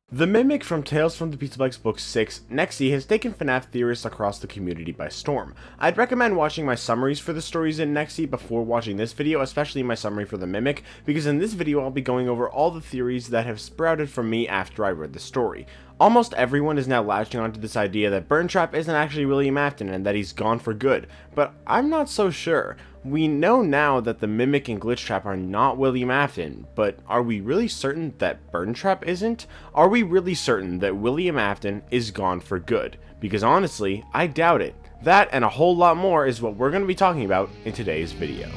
The Mimic from Tales from the Pizzaplex Book 6, Nexi, has taken FNaF theorists across the community by storm. I'd recommend watching my summaries for the stories in Nexi before watching this video, especially my summary for the Mimic, because in this video I'll be going over all the theories that have sprouted from me after I read the story. Almost everyone is now latching onto this idea that Burntrap isn't actually William Afton and that he's gone for good, but I'm not so sure. We know now that the Mimic and Glitchtrap are not William Afton, but are we really certain that Burntrap isn't? Are we really certain that William Afton is gone for good? Because honestly, I doubt it. That and a whole lot more is what we're going to be talking about in today's video.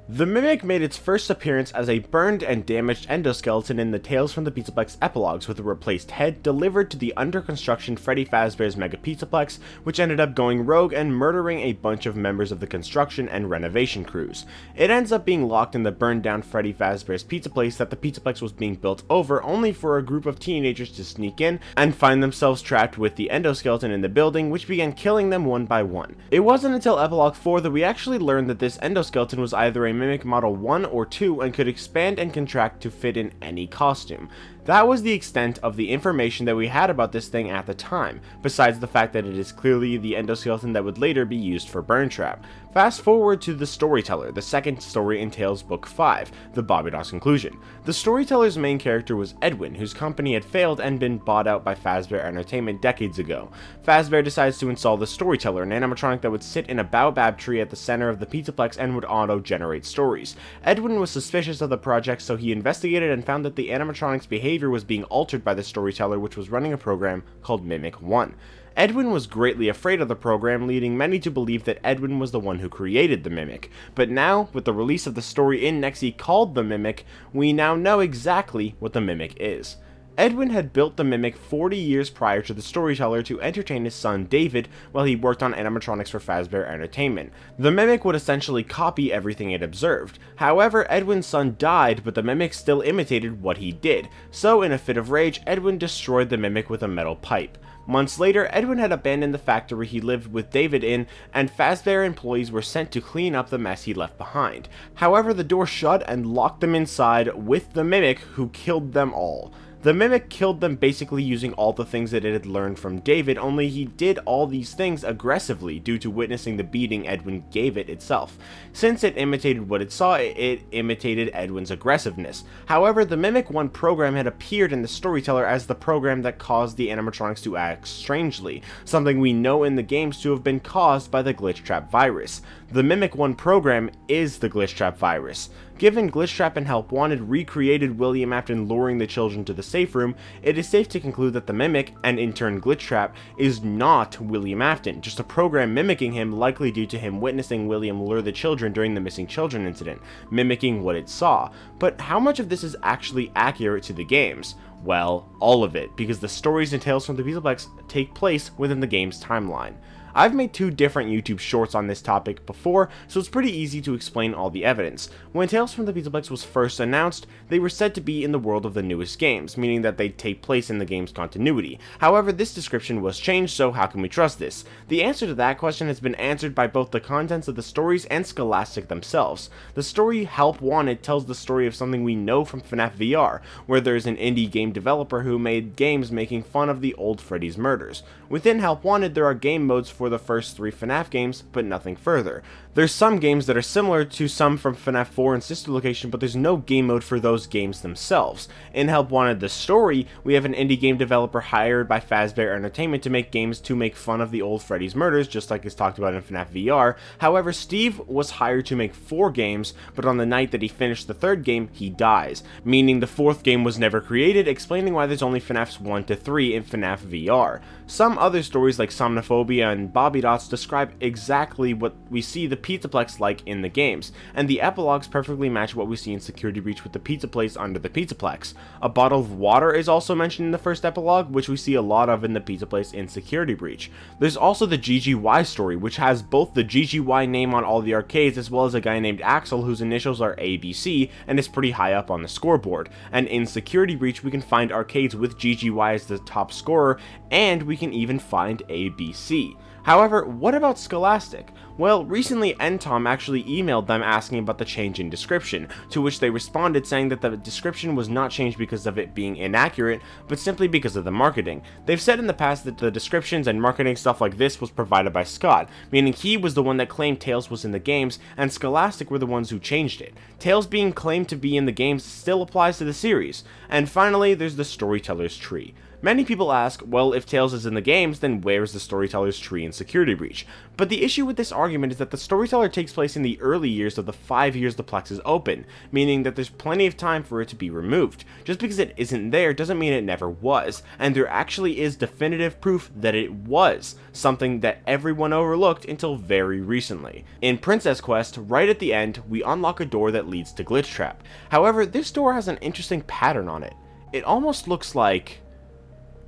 The Mimic made its first appearance as a burned and damaged endoskeleton in the Tales from the Pizzaplex epilogues with a replaced head delivered to the under construction Freddy Fazbear's Mega Pizzaplex, which ended up going rogue and murdering a bunch of members of the construction and renovation crews. It ends up being locked in the burned down Freddy Fazbear's Pizza Place that the Pizzaplex was being built over, only for a group of teenagers to sneak in and find themselves trapped with the endoskeleton in the building, which began killing them one by one. It wasn't until Epilogue 4 that we actually learned that this endoskeleton was either a Mimic Model 1 or 2 and could expand and contract to fit in any costume. That was the extent of the information that we had about this thing at the time, besides the fact that it is clearly the endoskeleton that would later be used for Burntrap. Fast forward to the Storyteller, the second story in Tales Book 5, the Bobbydos conclusion. The Storyteller's main character was Edwin, whose company had failed and been bought out by Fazbear Entertainment decades ago. Fazbear decides to install the Storyteller, an animatronic that would sit in a baobab tree at the center of the Pizzaplex and would auto-generate stories. Edwin was suspicious of the project, so he investigated and found that the animatronic's behavior was being altered by the Storyteller, which was running a program called Mimic 1. Edwin was greatly afraid of the program, leading many to believe that Edwin was the one who created the Mimic. But now, with the release of the story in Nexi called The Mimic, we now know exactly what the Mimic is. Edwin had built the Mimic 40 years prior to the Storyteller to entertain his son David while he worked on animatronics for Fazbear Entertainment. The Mimic would essentially copy everything it observed. However, Edwin's son died, but the Mimic still imitated what he did, so in a fit of rage, Edwin destroyed the Mimic with a metal pipe. Months later, Edwin had abandoned the factory he lived with David in, and Fazbear employees were sent to clean up the mess he left behind. However, the door shut and locked them inside with the Mimic, who killed them all. The Mimic killed them basically using all the things that it had learned from David, only he did all these things aggressively due to witnessing the beating Edwin gave it itself. Since it imitated what it saw, it imitated Edwin's aggressiveness. However, the Mimic 1 program had appeared in the Storyteller as the program that caused the animatronics to act strangely, something we know in the games to have been caused by the Glitchtrap virus. The Mimic 1 program is the Glitchtrap virus. Given Glitchtrap and Help Wanted recreated William Afton luring the children to the safe room, it is safe to conclude that the Mimic, and in turn Glitchtrap, is not William Afton, just a program mimicking him, likely due to him witnessing William lure the children during the missing children incident, mimicking what it saw. But how much of this is actually accurate to the games? Well, all of it, because the stories and Tales from the Pizzaplex take place within the game's timeline. I've made 2 different YouTube shorts on this topic before, so it's pretty easy to explain all the evidence. When Tales from the Pizzaplex was first announced, they were said to be in the world of the newest games, meaning that they'd take place in the game's continuity. However, this description was changed, so how can we trust this? The answer to that question has been answered by both the contents of the stories and Scholastic themselves. The story Help Wanted tells the story of something we know from FNaF VR, where there's an indie game developer who made games making fun of the old Freddy's murders. Within Help Wanted, there are game modes for the first 3 FNaF games, but nothing further. There's some games that are similar to some from FNaF 4 and Sister Location, but there's no game mode for those games themselves. In Help Wanted the story, we have an indie game developer hired by Fazbear Entertainment to make games to make fun of the old Freddy's murders, just like is talked about in FNaF VR. However, Steve was hired to make 4 games, but on the night that he finished the 3rd game, he dies, meaning the 4th game was never created, explaining why there's only FNaFs 1 to 3 in FNaF VR. Some other stories like Somnophobia and Bobbydos describe exactly what we see the Pizzaplex like in the games, and the epilogues perfectly match what we see in Security Breach with the pizza place under the Pizzaplex. A bottle of water is also mentioned in the first epilogue, which we see a lot of in the pizza place in Security Breach. There's also the GGY story, which has both the GGY name on all the arcades as well as a guy named Axel whose initials are ABC and is pretty high up on the scoreboard. And in Security Breach we can find arcades with GGY as the top scorer, and we can even find ABC. However, what about Scholastic? Well, recently NTOM actually emailed them asking about the change in description, to which they responded saying that the description was not changed because of it being inaccurate, but simply because of the marketing. They've said in the past that the descriptions and marketing stuff like this was provided by Scott, meaning he was the one that claimed Tails was in the games, and Scholastic were the ones who changed it. Tails being claimed to be in the games still applies to the series. And finally, there's the Storyteller's Tree. Many people ask, well, if Tails is in the games, then where's the Storyteller's Tree in Security Breach? But the issue with this argument is that the Storyteller takes place in the early years of the 5 years the Plex is open, meaning that there's plenty of time for it to be removed. Just because it isn't there doesn't mean it never was, and there actually is definitive proof that it was, something that everyone overlooked until very recently. In Princess Quest, right at the end, we unlock a door that leads to Glitch Trap. However, this door has an interesting pattern on it. It almost looks like...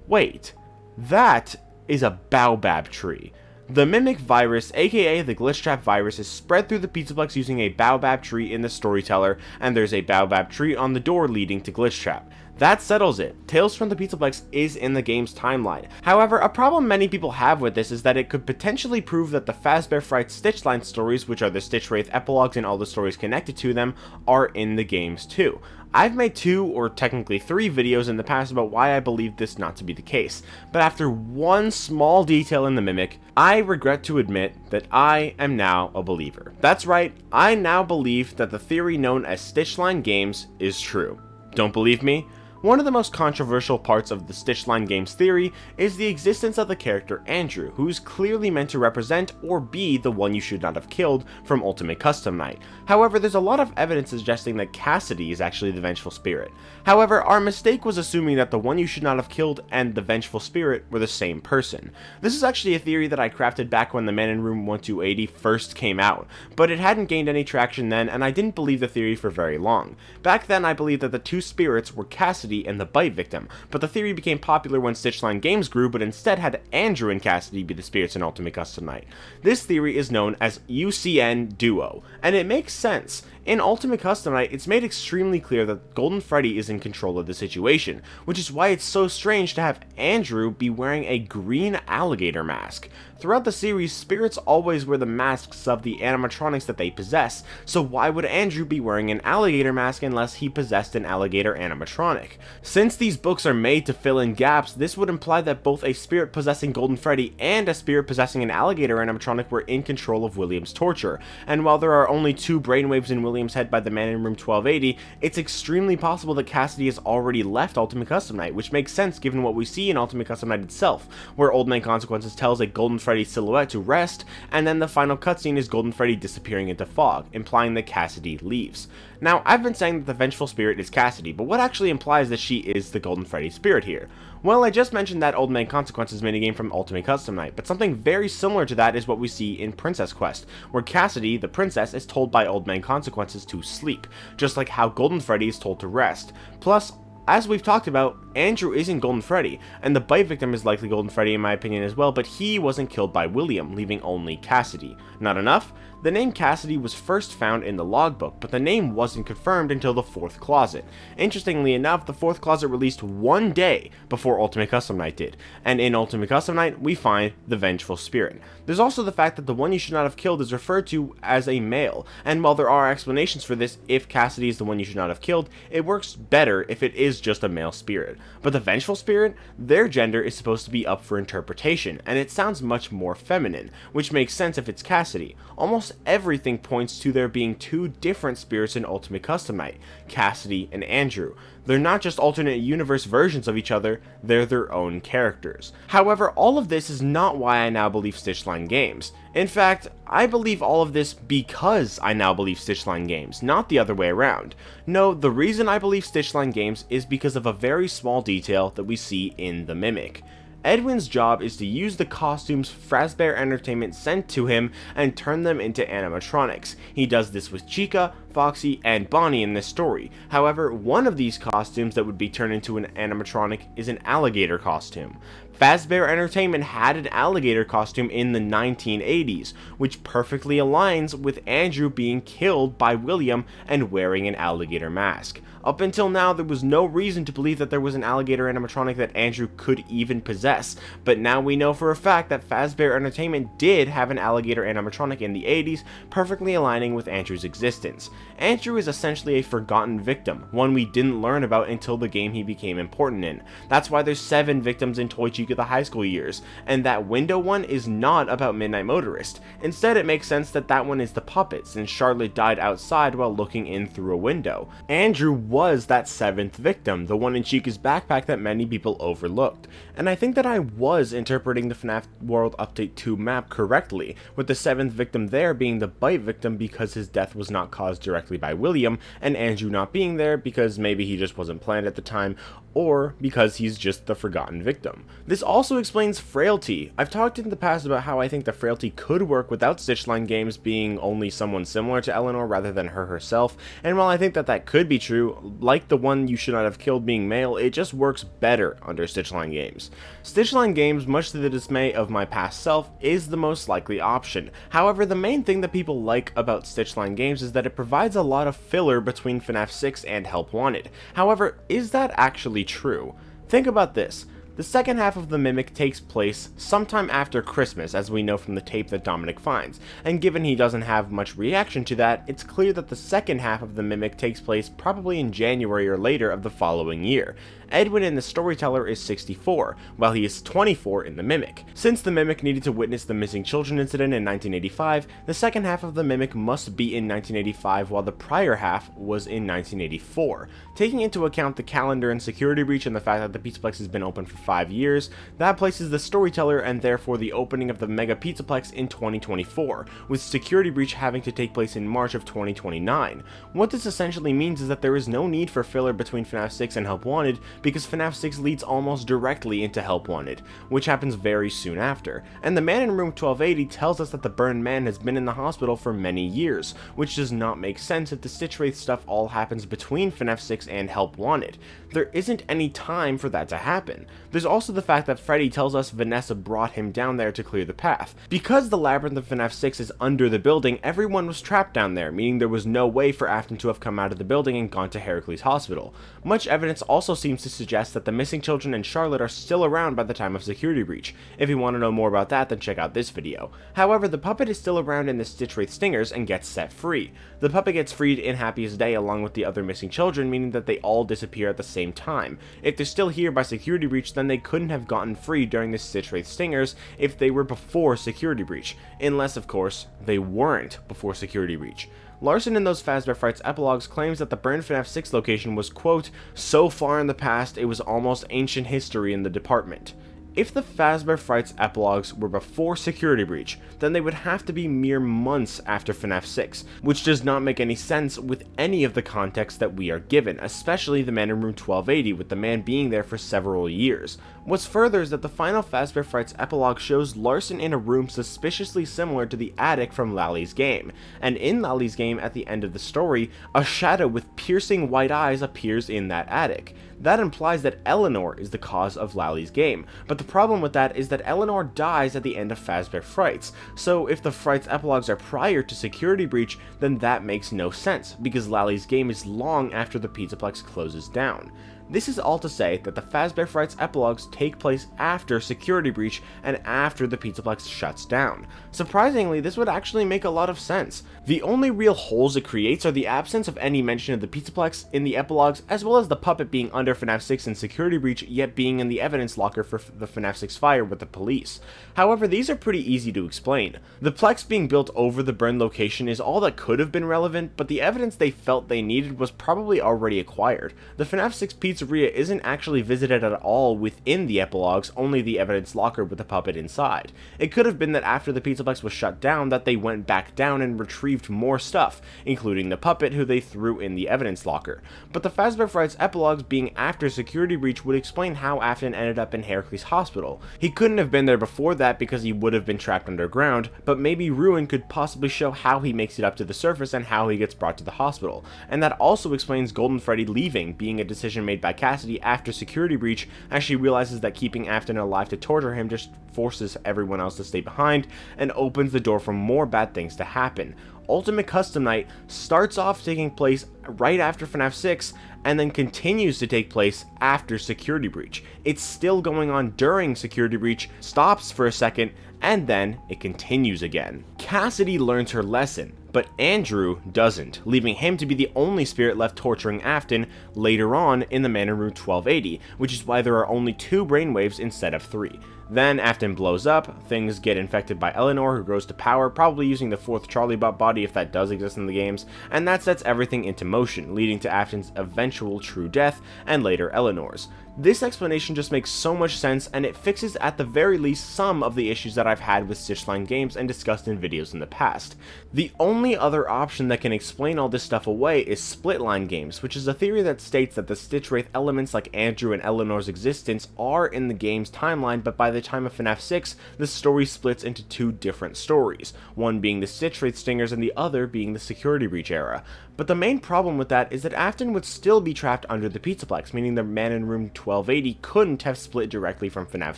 Wait, that is a baobab tree. The Mimic virus, aka the Glitch Trap virus, is spread through the Pizzaplex using a baobab tree in the Storyteller, and there's a baobab tree on the door leading to Glitch Trap. That settles it. Tales from the Pizzaplex is in the game's timeline. However, a problem many people have with this is that it could potentially prove that the Fazbear Frights Stitchline stories, which are the Stitch Wraith epilogues and all the stories connected to them, are in the games too. I've made 2, or technically 3 videos in the past about why I believe this not to be the case, but after one small detail in the Mimic, I regret to admit that I am now a believer. That's right, I now believe that the theory known as Stitchline Games is true. Don't believe me? One of the most controversial parts of the Stitchline Games theory is the existence of the character Andrew, who's clearly meant to represent or be the one you should not have killed from Ultimate Custom Night. However, there's a lot of evidence suggesting that Cassidy is actually the Vengeful Spirit. However, our mistake was assuming that the one you should not have killed and the Vengeful Spirit were the same person. This is actually a theory that I crafted back when the Man in Room 1280 first came out, but it hadn't gained any traction then, and I didn't believe the theory for very long. Back then, I believed that the 2 spirits were Cassidy and the bite victim, but the theory became popular when Stitchline Games grew, but instead had Andrew and Cassidy be the spirits in Ultimate Custom Night. This theory is known as UCN Duo, and it makes sense. In Ultimate Custom Night, it's made extremely clear that Golden Freddy is in control of the situation, which is why it's so strange to have Andrew be wearing a green alligator mask. Throughout the series, spirits always wear the masks of the animatronics that they possess, so why would Andrew be wearing an alligator mask unless he possessed an alligator animatronic? Since these books are made to fill in gaps, this would imply that both a spirit possessing Golden Freddy and a spirit possessing an alligator animatronic were in control of William's torture, and while there are only 2 brainwaves in William's head by the Man in Room 1280, it's extremely possible that Cassidy has already left Ultimate Custom Night, which makes sense given what we see in Ultimate Custom Night itself, where Old Man Consequences tells a Golden Freddy silhouette to rest, and then the final cutscene is Golden Freddy disappearing into fog, implying that Cassidy leaves. Now, I've been saying that the Vengeful Spirit is Cassidy, but what actually implies that she is the Golden Freddy spirit here? Well, I just mentioned that Old Man Consequences minigame from Ultimate Custom Night, but something very similar to that is what we see in Princess Quest, where Cassidy, the princess, is told by Old Man Consequences to sleep, just like how Golden Freddy is told to rest. Plus, as we've talked about, Andrew isn't Golden Freddy, and the bite victim is likely Golden Freddy in my opinion as well, but he wasn't killed by William, leaving only Cassidy. Not enough? The name Cassidy was first found in the logbook, but the name wasn't confirmed until the 4th Closet. Interestingly enough, the 4th Closet released 1 day before Ultimate Custom Night did, and in Ultimate Custom Night, we find the Vengeful Spirit. There's also the fact that the one you should not have killed is referred to as a male, and while there are explanations for this if Cassidy is the one you should not have killed, it works better if it is just a male spirit. But the Vengeful Spirit, their gender is supposed to be up for interpretation, and it sounds much more feminine, which makes sense if it's Cassidy. Almost everything points to there being 2 different spirits in Ultimate Custom Night, Cassidy and Andrew. They're not just alternate universe versions of each other, they're their own characters. However, all of this is not why I now believe Stitchline Games. In fact, I believe all of this because I now believe Stitchline Games, not the other way around. No, the reason I believe Stitchline Games is because of a very small detail that we see in the Mimic. Edwin's job is to use the costumes Fazbear Entertainment sent to him and turn them into animatronics. He does this with Chica, Foxy, and Bonnie in this story. However, one of these costumes that would be turned into an animatronic is an alligator costume. Fazbear Entertainment had an alligator costume in the 1980s, which perfectly aligns with Andrew being killed by William and wearing an alligator mask. Up until now, there was no reason to believe that there was an alligator animatronic that Andrew could even possess, but now we know for a fact that Fazbear Entertainment did have an alligator animatronic in the 80s, perfectly aligning with Andrew's existence. Andrew is essentially a forgotten victim, one we didn't learn about until the game he became important in. That's why there's 7 victims in Toy Chica the high school years, and that window one is not about Midnight Motorist. Instead, it makes sense that that one is the puppet, since Charlotte died outside while looking in through a window. Andrew was that 7th victim, the one in Chica's backpack that many people overlooked. And I think that I was interpreting the FNaF World Update 2 map correctly, with the 7th victim there being the bite victim because his death was not caused directly by William, and Andrew not being there because maybe he just wasn't planned at the time, or because he's just the forgotten victim. This also explains Frailty. I've talked in the past about how I think the Frailty could work without Stitchline Games being only someone similar to Eleanor rather than her herself, and while I think that that could be true, like the one you should not have killed being male, it just works better under Stitchline Games. Stitchline Games, much to the dismay of my past self, is the most likely option. However, the main thing that people like about Stitchline Games is that it provides a lot of filler between FNaF 6 and Help Wanted. However, is that actually true? Think about this. The second half of the Mimic takes place sometime after Christmas, as we know from the tape that Dominic finds, and given he doesn't have much reaction to that, it's clear that the second half of the Mimic takes place probably in January or later of the following year. Edwin in the Storyteller is 64, while he is 24 in the Mimic. Since the Mimic needed to witness the missing children incident in 1985, the second half of the Mimic must be in 1985 while the prior half was in 1984. Taking into account the calendar and security breach and the fact that the Pizzaplex has been open for 5 years, that places the Storyteller and therefore the opening of the Mega Pizzaplex in 2024, with security breach having to take place in March of 2029. What this essentially means is that there is no need for filler between FNaF 6 and Help Wanted, because FNaF 6 leads almost directly into Help Wanted, which happens very soon after, and the man in room 1280 tells us that the burned man has been in the hospital for many years, which does not make sense if the Stitch Wraith stuff all happens between FNaF 6 and Help Wanted. There isn't any time for that to happen. There's also the fact that Freddy tells us Vanessa brought him down there to clear the path. Because the labyrinth of FNaF 6 is under the building, everyone was trapped down there, meaning there was no way for Afton to have come out of the building and gone to Heracles Hospital. Much evidence also seems to suggest that the missing children and Charlotte are still around by the time of security breach. If you want to know more about that, then check out this video. However, the puppet is still around in the Stitch Wraith stingers and gets set free. The puppet gets freed in Happiest Day along with the other missing children, meaning that they all disappear at the same time. If they're still here by security breach, then they couldn't have gotten free during the Stitch Wraith stingers if they were before security breach, unless of course they weren't before security breach. Larson in those Fazbear Frights epilogues claims that the burned FNaF 6 location was, quote, so far in the past it was almost ancient history in the department. If the Fazbear Frights epilogues were before security breach, then they would have to be mere months after FNaF 6, which does not make any sense with any of the context that we are given, especially the man in room 1280 with the man being there for several years. What's further is that the final Fazbear Frights epilogue shows Larson in a room suspiciously similar to the attic from Lally's game, and in Lally's game at the end of the story, a shadow with piercing white eyes appears in that attic. That implies that Eleanor is the cause of Lally's game, but the problem with that is that Eleanor dies at the end of Fazbear Frights, so if the Frights epilogues are prior to security breach, then that makes no sense, because Lally's game is long after the Pizzaplex closes down. This is all to say that the Fazbear Frights epilogues take place after security breach and after the Pizzaplex shuts down. Surprisingly, this would actually make a lot of sense. The only real holes it creates are the absence of any mention of the Pizzaplex in the epilogues, as well as the puppet being under FNaF 6 in security breach yet being in the evidence locker for the FNaF 6 fire with the police. However, these are pretty easy to explain. The Plex being built over the burned location is all that could have been relevant, but the evidence they felt they needed was probably already acquired. The FNaF 6 Pizzaplex pizzeria isn't actually visited at all within the epilogues, only the evidence locker with the puppet inside. It could have been that after the Pizzaplex was shut down that they went back down and retrieved more stuff, including the puppet who they threw in the evidence locker. But the Fazbear Frights epilogues being after security breach would explain how Afton ended up in Heracles Hospital. He couldn't have been there before that because he would have been trapped underground, but maybe Ruin could possibly show how he makes it up to the surface and how he gets brought to the hospital. And that also explains Golden Freddy leaving being a decision made by Cassidy after security breach, as she realizes that keeping Afton alive to torture him just forces everyone else to stay behind and opens the door for more bad things to happen. Ultimate Custom Night starts off taking place right after FNaF 6 and then continues to take place after security breach. It's still going on during security breach, stops for a second, and then it continues again. Cassidy learns her lesson, but Andrew doesn't, leaving him to be the only spirit left torturing Afton later on in the Man in Room 1280, which is why there are only 2 brainwaves instead of 3. Then Afton blows up, things get infected by Eleanor, who grows to power, probably using the 4th Charlie Bot body if that does exist in the games, and that sets everything into motion, leading to Afton's eventual true death, and later Eleanor's. This explanation just makes so much sense, and it fixes at the very least some of the issues that I've had with Stitchline Games and discussed in videos in the past. The only other option that can explain all this stuff away is Splitline Games, which is a theory that states that the Stitch Wraith elements like Andrew and Eleanor's existence are in the game's timeline, but by the time of FNaF 6, the story splits into 2 different stories, one being the Stitch Wraith stingers and the other being the security breach era. But the main problem with that is that Afton would still be trapped under the Pizzaplex, meaning the Man in Room 1280 couldn't have split directly from FNaF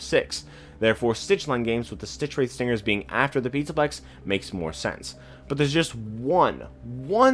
6. Therefore, Stitchline Games with the Stitch Wraith stingers being after the Pizzaplex makes more sense. But there's just one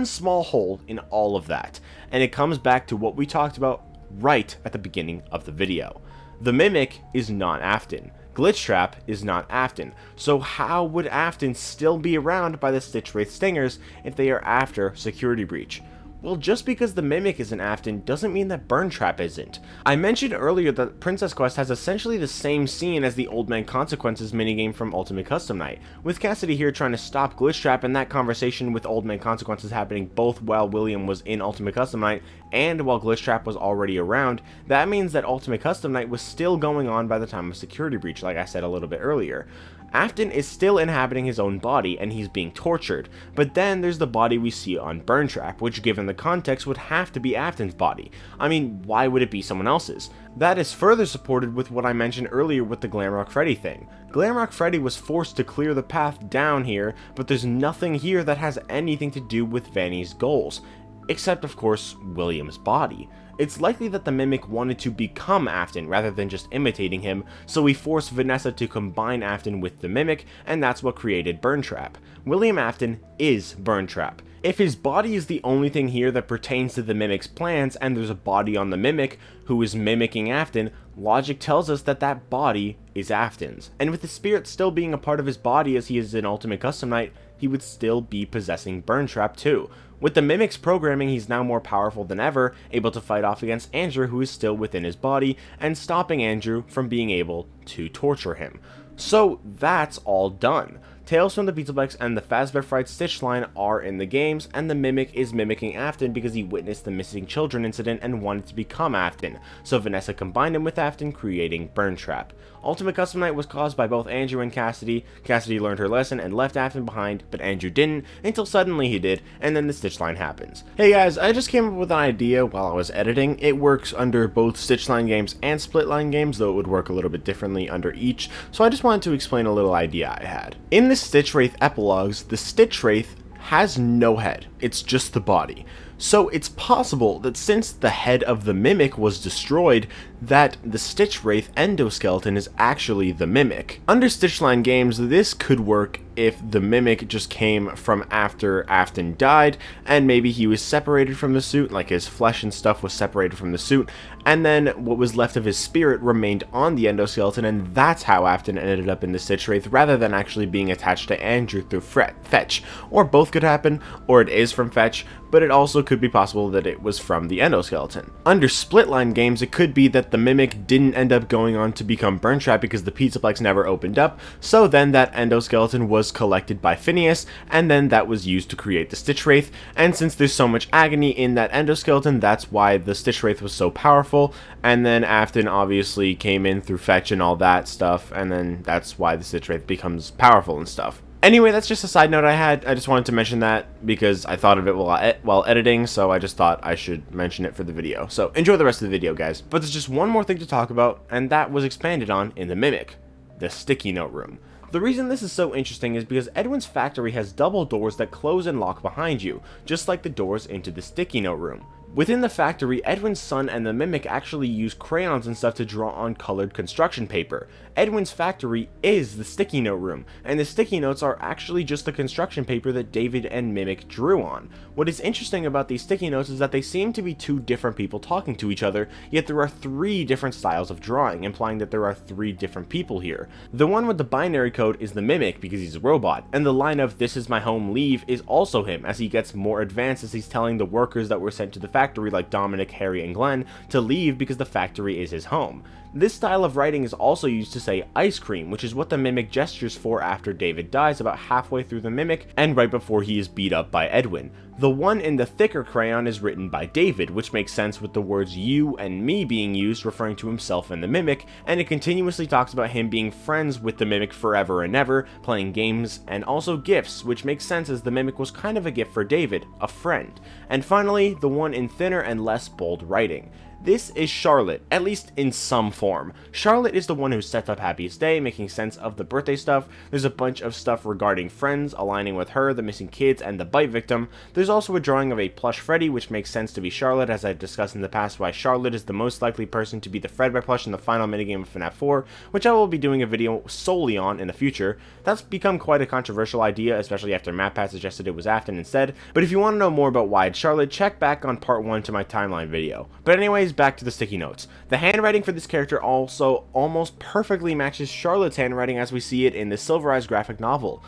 small hole in all of that, and it comes back to what we talked about right at the beginning of the video. The Mimic is not Afton. Glitchtrap is not Afton, so how would Afton still be around by the Stitch Wraith stingers if they are after security breach? Well, just because the Mimic isn't Afton doesn't mean that Burntrap isn't. I mentioned earlier that Princess Quest has essentially the same scene as the Old Man Consequences minigame from Ultimate Custom Night, with Cassidy here trying to stop Glitchtrap and that conversation with Old Man Consequences happening both while William was in Ultimate Custom Night and while Glitchtrap was already around. That means that Ultimate Custom Night was still going on by the time of security breach, like I said a little bit earlier. Afton is still inhabiting his own body and he's being tortured, but then there's the body we see on Burntrap, which given the context would have to be Afton's body. I mean, why would it be someone else's? That is further supported with what I mentioned earlier with the Glamrock Freddy thing. Glamrock Freddy was forced to clear the path down here, but there's nothing here that has anything to do with Vanny's goals, except of course William's body. It's likely that the Mimic wanted to become Afton rather than just imitating him, so he forced Vanessa to combine Afton with the Mimic, and that's what created Burntrap. William Afton is Burntrap. If his body is the only thing here that pertains to the Mimic's plans, and there's a body on the Mimic who is mimicking Afton, logic tells us that that body is Afton's. And with the spirit still being a part of his body as he is in Ultimate Custom Night, he would still be possessing Burntrap too. With the Mimic's programming, he's now more powerful than ever, able to fight off against Andrew, who is still within his body, and stopping Andrew from being able to torture him. So that's all done. Tales from the Pizzaplex and the Fazbear Frights Stitch line are in the games, and the Mimic is mimicking Afton because he witnessed the missing children incident and wanted to become Afton, so Vanessa combined him with Afton, creating Burntrap. Ultimate Custom Night was caused by both Andrew and Cassidy. Cassidy learned her lesson and left Afton behind, but Andrew didn't, until suddenly he did, and then the Stitch line happens. Hey guys, I just came up with an idea while I was editing. It works under both Stitchline Games and Splitline Games, though it would work a little bit differently under each, so I just wanted to explain a little idea I had. In the Stitch Wraith epilogues, the Stitch Wraith has no head, it's just the body. So it's possible that since the head of the Mimic was destroyed, that the Stitch Wraith endoskeleton is actually the Mimic. Under Stitchline Games, this could work if the Mimic just came from after Afton died, and maybe he was separated from the suit, like his flesh and stuff was separated from the suit, and then what was left of his spirit remained on the endoskeleton, and that's how Afton ended up in the Stitch Wraith, rather than actually being attached to Andrew through Fetch. Or both could happen, or it is from Fetch, but it also could be possible that it was from the endoskeleton. Under Splitline Games, it could be that the Mimic didn't end up going on to become Burntrap because the Pizzaplex never opened up, so then that endoskeleton was was collected by Phineas, and then that was used to create the Stitch Wraith, and since there's so much agony in that endoskeleton, that's why the Stitch Wraith was so powerful, and then Afton obviously came in through Fetch and all that stuff, and then that's why the Stitch Wraith becomes powerful and stuff. Anyway, that's just a side note I had. I just wanted to mention that because I thought of it while editing, so I just thought I should mention it for the video. So enjoy the rest of the video, guys. But there's just one more thing to talk about, and that was expanded on in the Mimic, the sticky note room. The reason this is so interesting is because Edwin's factory has double doors that close and lock behind you, just like the doors into the sticky note room. Within the factory, Edwin's son and the Mimic actually use crayons and stuff to draw on colored construction paper. Edwin's factory is the sticky note room, and the sticky notes are actually just the construction paper that David and Mimic drew on. What is interesting about these sticky notes is that they seem to be two different people talking to each other, yet there are three different styles of drawing, implying that there are three different people here. The one with the binary code is the Mimic because he's a robot, and the line of "This is my home, leave" is also him, as he gets more advanced as he's telling the workers that were sent to the factory like Dominic, Harry, and Glenn to leave because the factory is his home. This style of writing is also used to say ice cream, which is what the Mimic gestures for after David dies about halfway through the Mimic and right before he is beat up by Edwin. The one in the thicker crayon is written by David, which makes sense with the words you and me being used referring to himself and the Mimic, and it continuously talks about him being friends with the Mimic forever and ever, playing games, and also gifts, which makes sense as the Mimic was kind of a gift for David, a friend. And finally, the one in thinner and less bold writing. This is Charlotte, at least in some form. Charlotte is the one who sets up Happiest Day, making sense of the birthday stuff. There's a bunch of stuff regarding friends, aligning with her, the missing kids, and the bite victim. There's also a drawing of a plush Freddy, which makes sense to be Charlotte, as I discussed in the past why Charlotte is the most likely person to be the Fredbear plush in the final minigame of FNaF 4, which I will be doing a video solely on in the future. That's become quite a controversial idea, especially after MatPat suggested it was Afton instead, but if you want to know more about why it's Charlotte, check back on part 1 to my timeline video. But anyways, back to the sticky notes. The handwriting for this character also almost perfectly matches Charlotte's handwriting as we see it in the Silverized graphic novel.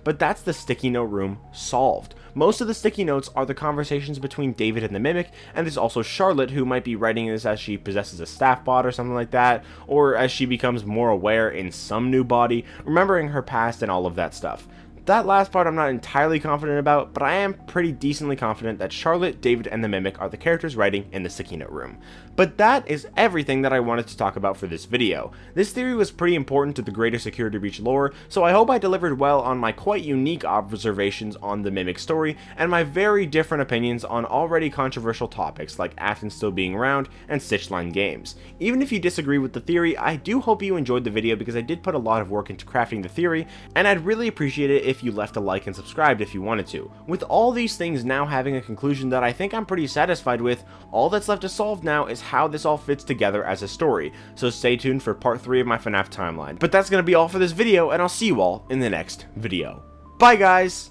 But that's the sticky note room solved. Most of the sticky notes are the conversations between David and the Mimic, and there's also Charlotte, who might be writing this as she possesses a staff bot or something like that, or as she becomes more aware in some new body, remembering her past and all of that stuff. That last part I'm not entirely confident about, but I am pretty decently confident that Charlotte, David, and the Mimic are the characters writing in the sticky note room. But that is everything that I wanted to talk about for this video. This theory was pretty important to the greater Security Breach lore, so I hope I delivered well on my quite unique observations on the Mimic story, and my very different opinions on already controversial topics like Afton still being around and Stitchline Games. Even if you disagree with the theory, I do hope you enjoyed the video because I did put a lot of work into crafting the theory, and I'd really appreciate it if you left a like and subscribed if you wanted to. With all these things now having a conclusion that I think I'm pretty satisfied with, all that's left to solve now is how this all fits together as a story, so stay tuned for part 3 of my FNaF timeline. But that's going to be all for this video, and I'll see you all in the next video. Bye guys!